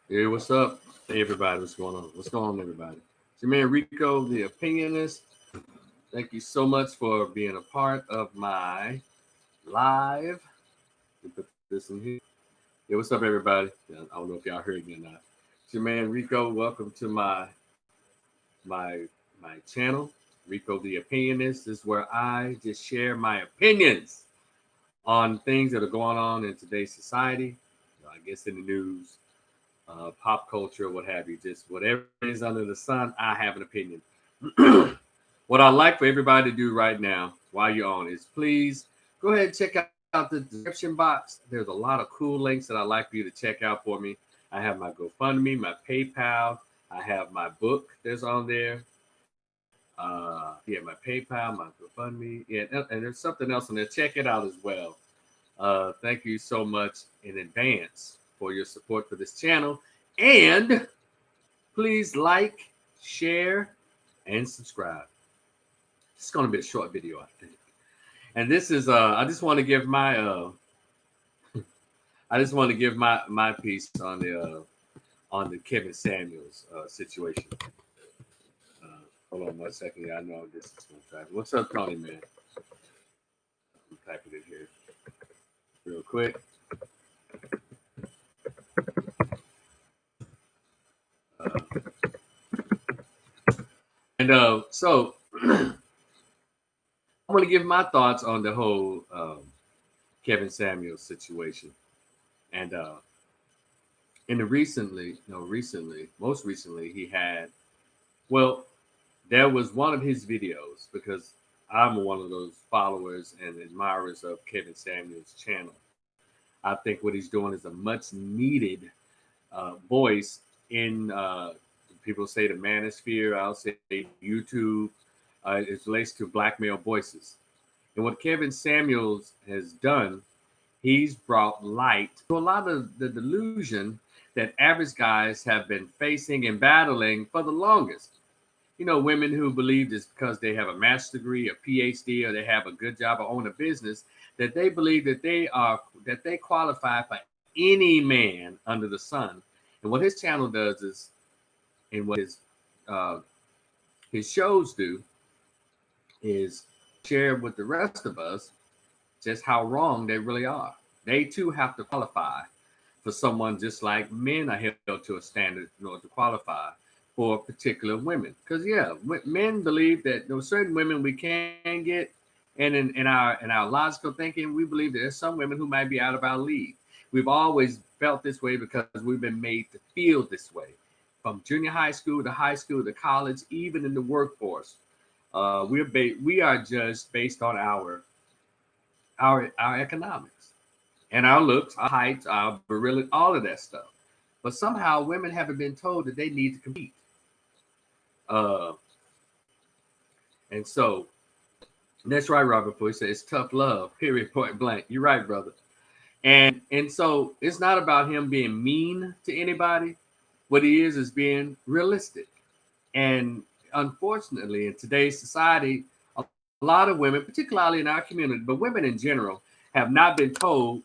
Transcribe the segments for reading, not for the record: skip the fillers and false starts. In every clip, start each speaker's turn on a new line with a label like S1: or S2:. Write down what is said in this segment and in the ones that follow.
S1: Hey, what's up, everybody? What's going on? What's going on, everybody? It's your man Rico, the opinionist. Thank you so much for being a part of my live. Let me put this in here. Yeah, what's up, everybody? Yeah, I don't know if y'all heard me or not. It's your man Rico. Welcome to my my channel, Rico, the opinionist. This is where I just share my opinions on things that are going on in today's society. I guess in the news, pop culture, what have you, just whatever is under the sun, I have an opinion. What I'd like for everybody to do right now while you're on is please go ahead and check out the description box. There's a lot of cool links that I'd like for you to check out for me. I have my GoFundMe, my PayPal, I have my book that's on there. Yeah, my PayPal, my GoFundMe, yeah, and there's something else on there. Check it out as well. Thank you so much in advance for your support for this channel. And please like, share, and subscribe. It's going to be a short video, I think. And this is I just want to give my my piece on the Kevin Samuels situation. Hold on 1 second. Yeah, I know this is going to type. What's up, Tony, man? I'm typing it here real quick. So I'm going to give my thoughts on the whole Kevin Samuels situation. And in the most recently, he had, well, there was one of his videos because I'm one of those followers and admirers of Kevin Samuels' channel. I think what he's doing is a much needed voice in people say the manosphere. I'll say YouTube. It relates to black male voices. And what Kevin Samuels has done, he's brought light to a lot of the delusion that average guys have been facing and battling for the longest. You know, women who believe just because they have a master's degree, a PhD, or they have a good job or own a business, that they believe that they qualify for any man under the sun. And what his channel does is, and what uh, his shows do, is share with the rest of us just how wrong they really are. They too have to qualify for someone just like men are held to a standard in order to qualify for particular women. Because yeah, men believe that there are certain women we can get, and in our logical thinking, we believe that there's some women who might be out of our league. We've always felt this way because we've been made to feel this way, from junior high school to college, even in the workforce. We are judged based on our economics and our looks, our height, our virility, all of that stuff. But somehow women haven't been told that they need to compete. Uh, and so that's right, Robert Boy said it's tough love, period, point blank. You're right, brother. And so it's not about him being mean to anybody. What he is being realistic. And unfortunately, in today's society, a lot of women, particularly in our community, but women in general, have not been told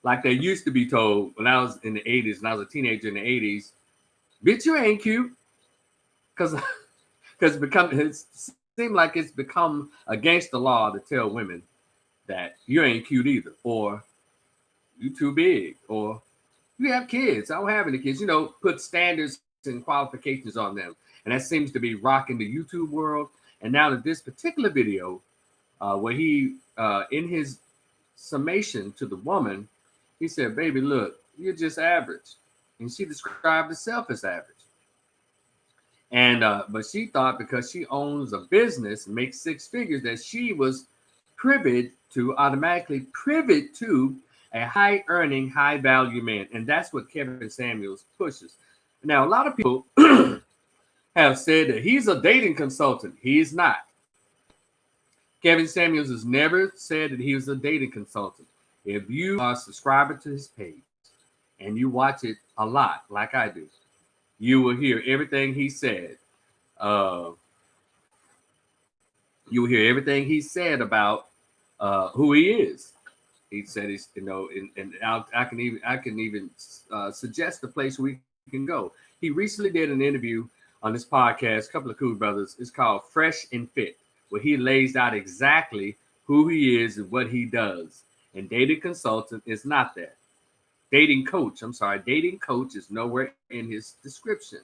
S1: like they used to be told when I was in the 80s, when I was a teenager in the 80s, bitch, you ain't cute. Because it seemed like it's become against the law to tell women that you ain't cute either, or you too big, or you have kids. I don't have any kids. You know, put standards and qualifications on them. And that seems to be rocking the YouTube world. And now that this particular video, where he, in his summation to the woman, he said, baby, look, you're just average. And she described herself as average. And but she thought because she owns a business and makes six figures that she was automatically privy to a high earning, high value man. And that's what Kevin Samuels pushes. Now, a lot of people have said that he's a dating consultant. He is not. Kevin Samuels has never said that he was a dating consultant. If you are a subscriber to his page and you watch it a lot, like I do, you will hear everything he said. Uh, you will hear everything he said about who he is. He said he's, you know, and I can even suggest a place where we can can go. He recently did an interview on this podcast, a couple of cool brothers. It's called Fresh and Fit, where he lays out exactly who he is and what he does. And dating consultant is not that. Dating coach is nowhere in his description.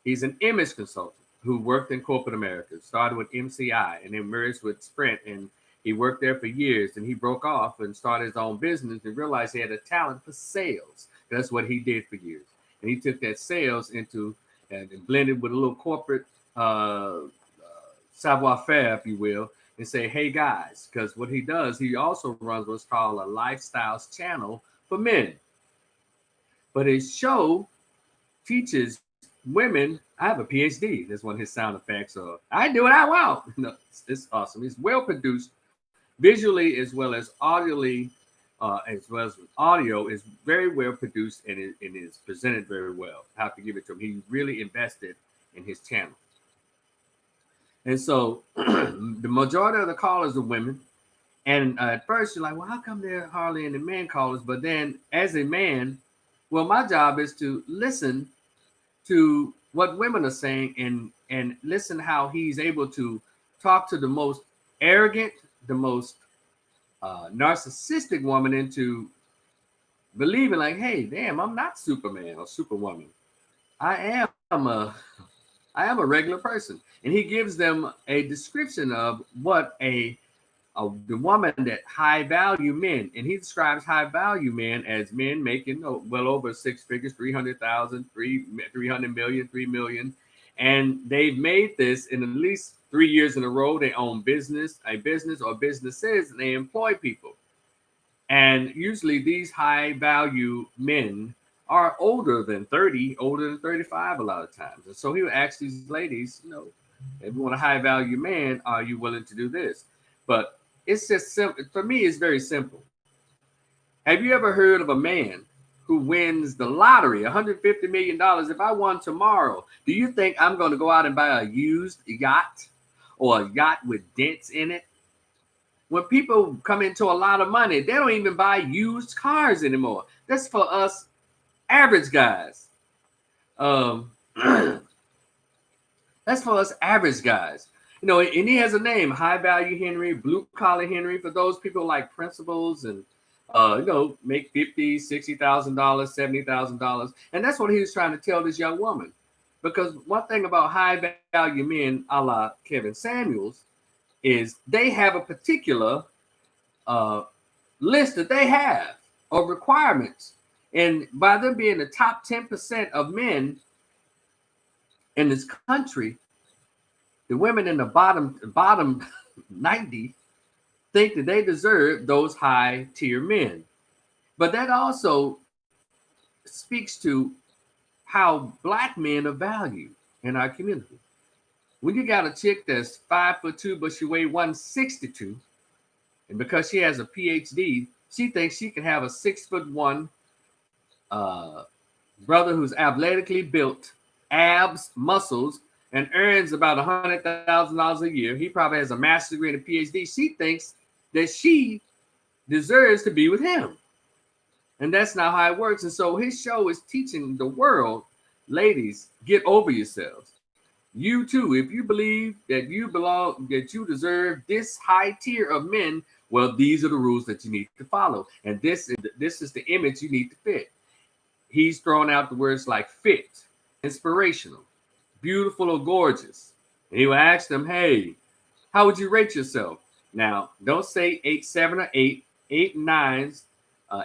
S1: He's an image consultant who worked in corporate America, started with MCI and then merged with Sprint. And he worked there for years, and he broke off and started his own business and realized he had a talent for sales. That's what he did for years. And he took that sales into and blended with a little corporate savoir-faire, if you will, and say, hey guys, because what he does, he also runs what's called a lifestyles channel for men. But his show teaches women. I have a PhD. That's one of his sound effects. So I do what I want. No, it's awesome. It's well produced, visually as well as audioly, as well as audio. Is very well produced and is presented very well. I have to give it to him. He really invested in his channel. And so the majority of the callers are women. And at first you're like, well, how come there are hardly any men callers? But then as a man, well, my job is to listen to what women are saying and listen how he's able to talk to the most arrogant, the most narcissistic woman into believing like, hey, damn, I'm not Superman or Superwoman. I am a regular person. And he gives them a description of what the woman that high value men, and he describes high value men as men making well over six figures, 300,000, 300 million, 3 million. And they've made this in at least 3 years in a row. They own a business or businesses, and they employ people. And usually these high value men are older than 30, older than 35 a lot of times. And so he would ask these ladies, if you want a high value man, are you willing to do this? But it's just simple. For me, it's very simple. Have you ever heard of a man who wins the lottery, $150 million? If I won tomorrow, do you think I'm going to go out and buy a used yacht or a yacht with dents in it? When people come into a lot of money, they don't even buy used cars anymore. That's for us average guys. That's for us average guys. And he has a name, High Value Henry, Blue Collar Henry, for those people like principals and, make $50,000, $60,000, $70,000. And that's what he was trying to tell this young woman. Because one thing about high value men, a la Kevin Samuels, is they have a particular list that they have of requirements. And by them being the top 10% of men in this country, the women in the bottom 90 think that they deserve those high tier men. But that also speaks to how Black men are valued in our community. When you got a chick that's 5'2", but she weighs 162, and because she has a PhD, she thinks she can have a 6'1" brother who's athletically built, abs, muscles, and earns about $100,000 a year. He probably has a master's degree and a PhD. She thinks that she deserves to be with him. And that's not how it works. And so his show is teaching the world, ladies, get over yourselves. You too, if you believe that you belong, that you deserve this high tier of men, well, these are the rules that you need to follow. And this is the image you need to fit. He's throwing out the words like fit, inspirational, beautiful or gorgeous. And he will ask them, hey, how would you rate yourself? Now, don't say 8, 7, or 8, 8 nines,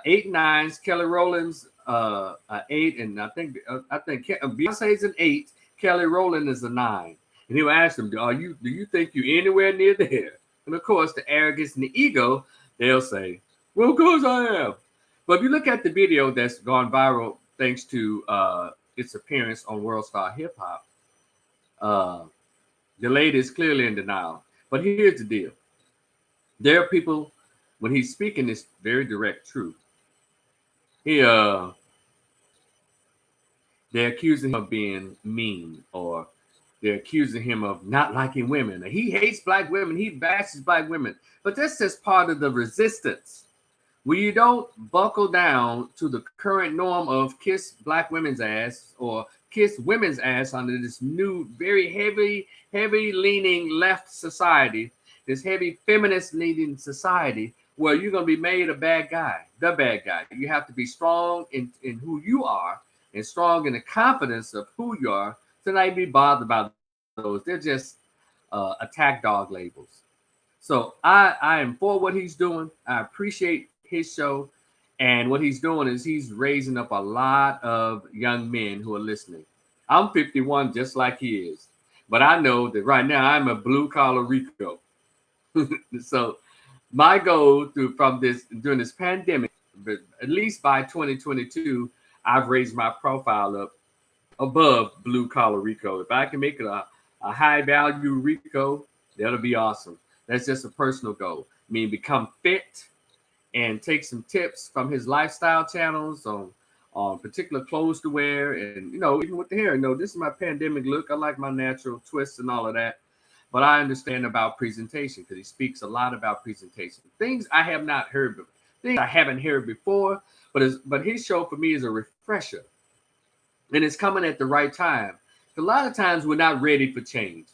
S1: 8 nines. Kelly Rowland's 8, and I think Beyonce's an 8. Kelly Rowland is a 9. And he will ask them, do you think you're anywhere near there? And of course, the arrogance and the ego, they'll say, well, of course I am. But if you look at the video that's gone viral thanks to its appearance on World Star Hip Hop, the lady is clearly in denial. But here's the deal. There are people, when he's speaking this very direct truth, they're accusing him of being mean, or they're accusing him of not liking women. He hates Black women. He bashes Black women. But that's just part of the resistance. when you don't buckle down to the current norm of kiss black women's ass or kiss women's ass under this new, very heavy leaning left society, this heavy feminist leaning society, where you're going to be made a bad guy, the bad guy. You have to be strong in who you are and strong in the confidence of who you are to not be bothered by those. They're just attack dog labels. So I am for what he's doing. I appreciate his show. And what he's doing is he's raising up a lot of young men who are listening. I'm 51 just like he is. But I know that right now I'm a blue collar Rico. So my goal from this during this pandemic, but at least by 2022, I've raised my profile up above blue collar Rico. If I can make it a high value Rico, that'll be awesome. That's just a personal goal. I mean, become fit and take some tips from his lifestyle channels on particular clothes to wear. And, even with the hair, this is my pandemic look. I like my natural twists and all of that. But I understand about presentation because he speaks a lot about presentation. Things I have not heard before, things I haven't heard before, but his show for me is a refresher. And it's coming at the right time. A lot of times we're not ready for change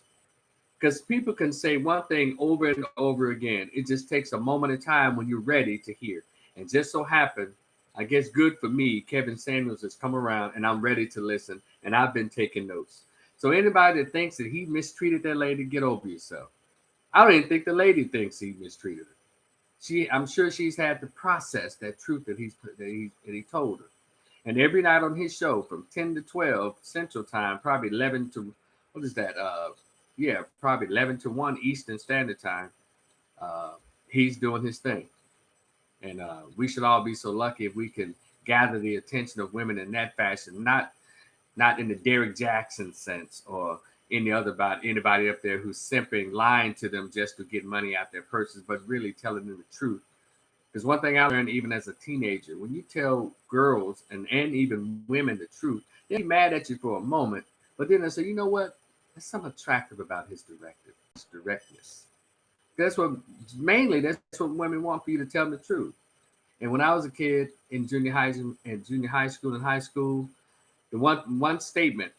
S1: because people can say one thing over and over again. It just takes a moment of time when you're ready to hear. And just so happened, I guess good for me, Kevin Samuels has come around and I'm ready to listen. And I've been taking notes. So anybody that thinks that he mistreated that lady, get over yourself. I don't even think the lady thinks he mistreated her. I'm sure she's had to process that truth that he told her. And every night on his show from 10 to 12 Central Time, probably 11 to, what is that? Probably 11 to 1 Eastern Standard Time. He's doing his thing. And we should all be so lucky if we can gather the attention of women in that fashion, not in the Derek Jackson sense or anybody up there who's simping, lying to them just to get money out their purses, but really telling them the truth. Because one thing I learned even as a teenager, when you tell girls and even women the truth, they'll be mad at you for a moment, but then they say, you know what? There's something attractive about his directness. That's what women want for you to tell them the truth. And when I was a kid in junior high school and high school, the one statement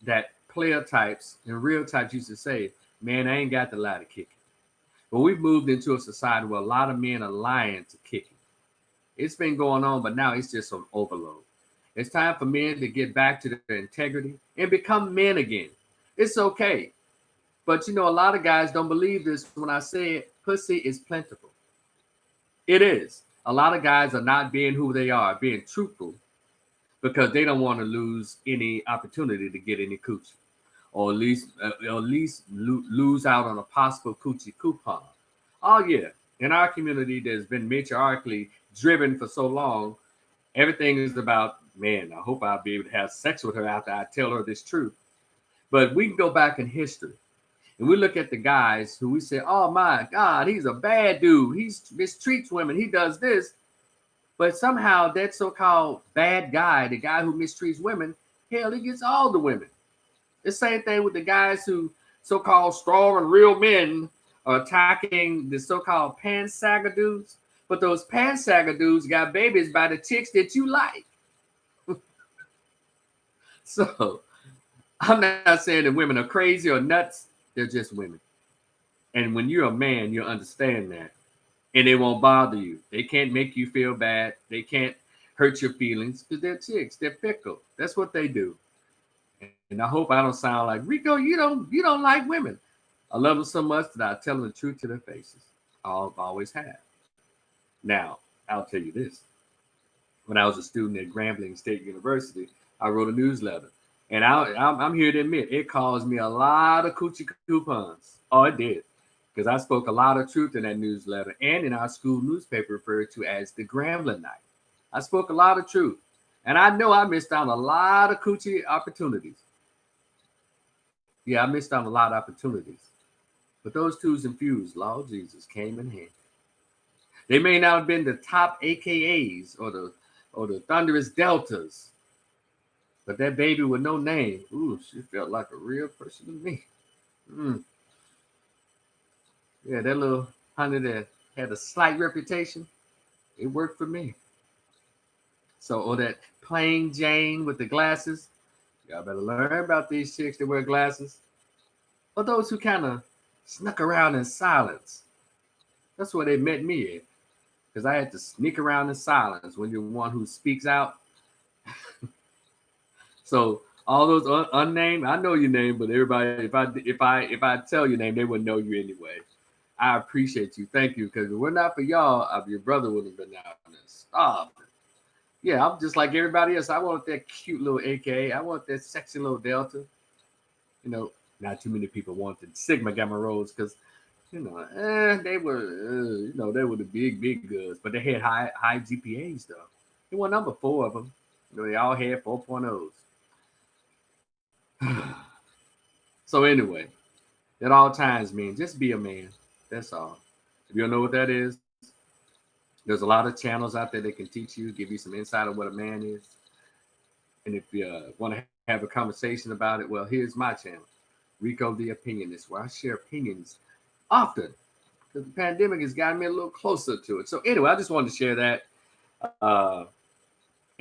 S1: that player types and real types used to say, man, I ain't got the lie to kick it. But we've moved into a society where a lot of men are lying to kick it. It's been going on, but now it's just on overload. It's time for men to get back to their integrity and become men again. It's okay. But a lot of guys don't believe this when I say it. Pussy is plentiful. It is. A lot of guys are not being who they are, being truthful, because they don't want to lose any opportunity to get any coochie, or at least lose out on a possible coochie coupon. Oh yeah, in our community that's been matriarchally driven for so long, everything is about, man, I hope I'll be able to have sex with her after I tell her this truth. But we can go back in history and we look at the guys who we say, oh my God, he's a bad dude. He mistreats women. He does this. But somehow that so-called bad guy, the guy who mistreats women, hell, he gets all the women. The same thing with the guys who so-called strong and real men are attacking the so-called pansagger dudes. But those pansagger dudes got babies by the chicks that you like. So I'm not saying that women are crazy or nuts. They're just women. And when you're a man, you'll understand that. And it won't bother you. They can't make you feel bad. They can't hurt your feelings because they're chicks. They're fickle. That's what they do. And I hope I don't sound like, Rico, you don't like women. I love them so much that I tell them the truth to their faces. I've always have. Now, I'll tell you this. When I was a student at Grambling State University, I wrote a newsletter. And I'm here to admit, it caused me a lot of coochie coupons. Oh, it did. Because I spoke a lot of truth in that newsletter and in our school newspaper referred to as the Grambling Night. I spoke a lot of truth. And I know I missed out on a lot of coochie opportunities. Yeah, I missed out on a lot of opportunities. But those twos and fews, Lord Jesus, came in handy. They may not have been the top AKAs or the thunderous deltas. But that baby with no name, ooh, she felt like a real person to me. Yeah, that little honey that had a slight reputation, It worked for me. So, or that plain Jane with the glasses, y'all better learn about these chicks that wear glasses. Or those who kind of snuck around in silence. That's where they met me at. Because I had to sneak around in silence when you're one who speaks out. So all those unnamed, I know your name, but everybody, if I tell your name, they wouldn't know you anyway. I appreciate you. Thank you. Because if we're not for y'all, your brother would have been out there starving. Yeah, I'm just like everybody else. I want that cute little AK. I want that sexy little Delta. You know, not too many people wanted Sigma Gamma Rose because they were, they were the big goods, but they had high GPAs though. There were number four of them. They all had 4.0s. So anyway, at all times, man, just be a man. That's all. If you don't know what that is, there's a lot of channels out there that can teach you, give you some insight on what a man is. And if you want to have a conversation about it, well, here's my channel, Rico the Opinionist, where I share opinions often because the pandemic has gotten me a little closer to it. So anyway, I just wanted to share that.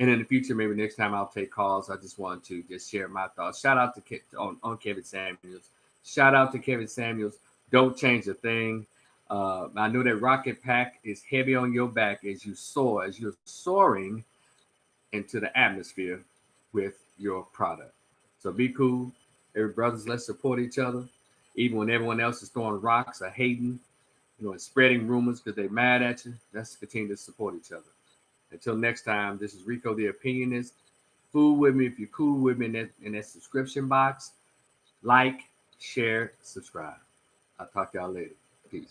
S1: And in the future, maybe next time I'll take calls. I just want to just share my thoughts. Shout out to on Kevin Samuels. Shout out to Kevin Samuels. Don't change a thing. I know that rocket pack is heavy on your back as you soar, as you're soaring into the atmosphere with your product. So be cool. Every brothers, let's support each other. Even when everyone else is throwing rocks or hating, and spreading rumors because they're mad at you, let's continue to support each other. Until next time, this is Rico the Opinionist. Fool with me if you're cool with me in that subscription box. Like, share, subscribe. I'll talk to y'all later. Peace.